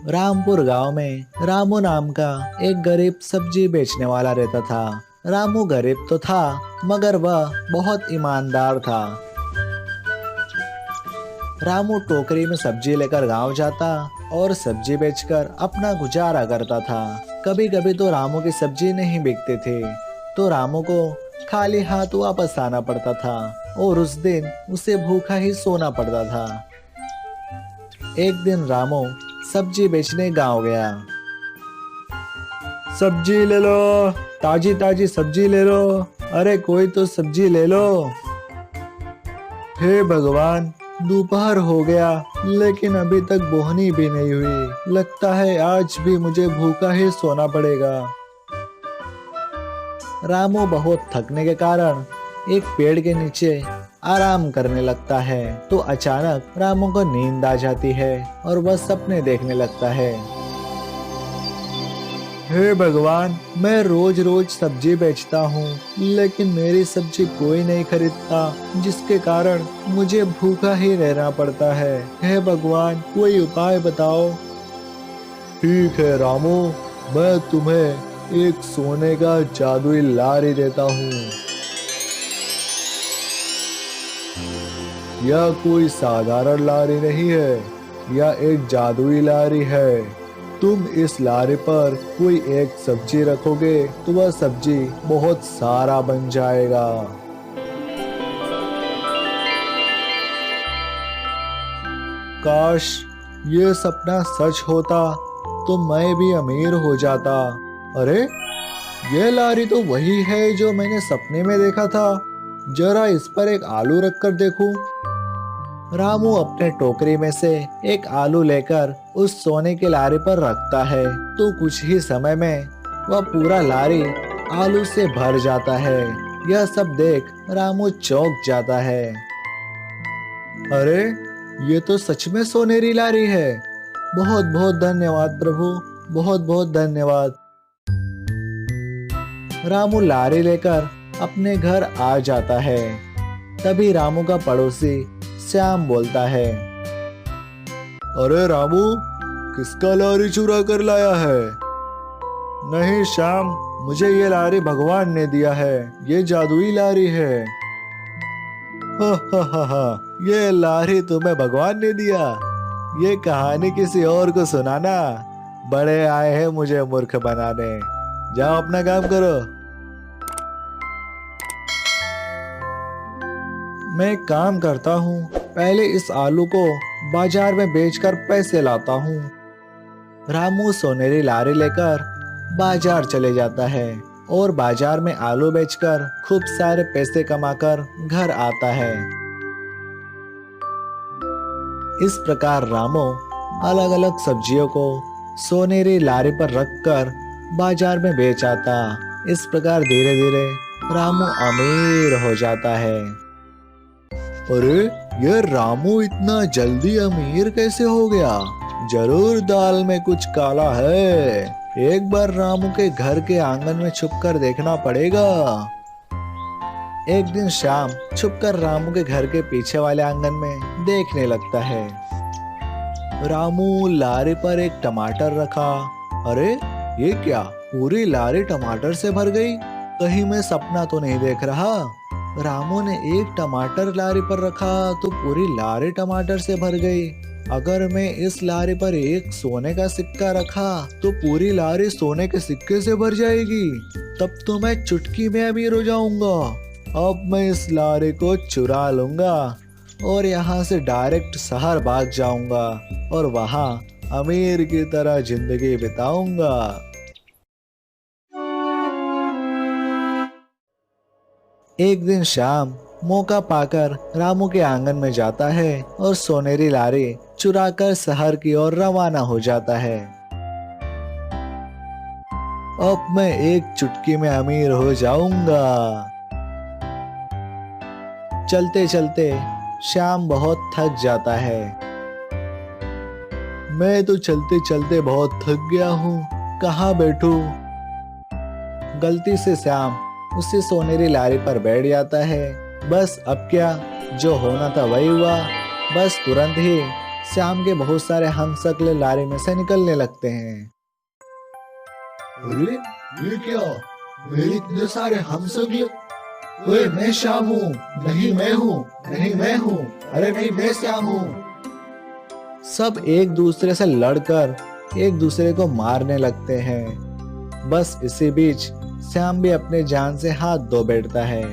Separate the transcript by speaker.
Speaker 1: रामपुर गांव में रामू नाम का एक गरीब सब्जी बेचने वाला रहता था। रामू गरीब तो था मगर वह बहुत ईमानदार था। रामू टोकरी में सब्जी लेकर गांव जाता और सब्जी बेचकर अपना गुजारा करता था। कभी कभी तो रामू की सब्जी नहीं बिकती थी तो रामू को खाली हाथ वापस आना पड़ता था और उस दिन उसे भूखा ही सोना पड़ता था। एक दिन रामू सब्जी बेचने गांव गया। सब्जी ले लो, ताजी ताजी सब्जी ले लो, अरे कोई तो सब्जी ले लो। हे भगवान, दोपहर हो गया लेकिन अभी तक बोहनी भी नहीं हुई। लगता है आज भी मुझे भूखा ही सोना पड़ेगा। रामू बहुत थकने के कारण एक पेड़ के नीचे आराम करने लगता है तो अचानक रामू को नींद आ जाती है और वह सपने देखने लगता है। हे भगवान, मैं रोज रोज सब्जी बेचता हूँ लेकिन मेरी सब्जी कोई नहीं खरीदता जिसके कारण मुझे भूखा ही रहना पड़ता है। हे भगवान, कोई उपाय बताओ। ठीक है रामू, मैं तुम्हें एक सोने का जादुई लारी देता हूँ। यह कोई साधारण लारी नहीं है, यह एक जादुई लारी है। तुम इस लारी पर कोई एक सब्जी रखोगे तो वह सब्जी बहुत सारा बन जाएगा। काश ये सपना सच होता तो मैं भी अमीर हो जाता। अरे ये लारी तो वही है जो मैंने सपने में देखा था। जरा इस पर एक आलू रखकर देखूं। रामू अपने टोकरी में से एक आलू लेकर उस सोने के लारी पर रखता है तो कुछ ही समय में वह पूरा लारी आलू से भर जाता है। यह सब देख रामू चौंक जाता है। अरे ये तो सच में सोनेरी लारी है। बहुत बहुत धन्यवाद प्रभु, बहुत बहुत धन्यवाद। रामू लारी लेकर अपने घर आ जाता है। तभी रामू का पड़ोसी श्याम बोलता है, अरे रामू, किसका लारी चुरा कर लाया है? नहीं श्याम, मुझे ये लारी भगवान ने दिया है, ये जादुई लारी है। हा हा हा हा, ये लारी तुम्हें भगवान ने दिया? ये कहानी किसी और को सुनाना। बड़े आए हैं मुझे मूर्ख बनाने। जाओ अपना काम करो। मैं एक काम करता हूँ, पहले इस आलू को बाजार में बेचकर पैसे लाता हूँ। रामू सोनेरी लारी लेकर बाजार चले जाता है और बाजार में आलू बेचकर खूब सारे पैसे कमाकर घर आता है। इस प्रकार रामू अलग अलग सब्जियों को सोनेरी लारी पर रखकर बाजार में बेच आता। इस प्रकार धीरे धीरे रामू अमीर हो जाता है। अरे ये रामू इतना जल्दी अमीर कैसे हो गया? जरूर दाल में कुछ काला है। एक बार रामू के घर के आंगन में छुपकर देखना पड़ेगा। एक दिन शाम छुपकर रामू के घर के पीछे वाले आंगन में देखने लगता है। रामू लारी पर एक टमाटर रखा। अरे ये क्या, पूरी लारी टमाटर से भर गई? कहीं मैं सपना तो नहीं देख रहा? रामू ने एक टमाटर लारी पर रखा तो पूरी लारी टमाटर से भर गई। अगर मैं इस लारी पर एक सोने का सिक्का रखा तो पूरी लारी सोने के सिक्के से भर जाएगी। तब तो मैं चुटकी में अमीर हो जाऊंगा। अब मैं इस लारी को चुरा लूंगा और यहाँ से डायरेक्ट शहर भाग जाऊंगा और वहाँ अमीर की तरह जिंदगी बिताऊंगा। एक दिन शाम मौका पाकर रामू के आंगन में जाता है और सोनेरी लारी चुराकर शहर की ओर रवाना हो जाता है। अब मैं एक चुटकी में अमीर हो जाऊंगा। चलते चलते श्याम बहुत थक जाता है। मैं तो चलते चलते बहुत थक गया हूँ, कहाँ बैठूं? गलती से श्याम उसी सोनेरी लारी पर बैठ जाता है। बस अब क्या, जो होना था वही हुआ। बस तुरंत ही श्याम के बहुत सारे हमशक्ल लारी में से निकलने लगते हैं। अरे ये क्या, मेरे इतने सारे हमशक्ल। ओए मैं श्याम हूँ, नहीं मैं हूँ, नहीं मैं हूँ, अरे नहीं मैं श्याम हूँ। सब एक दूसरे से लड़कर एक दूसरे को मारने लगते हैं। बस इसी बीच श्याम भी अपने जान से हाथ धो बैठता है।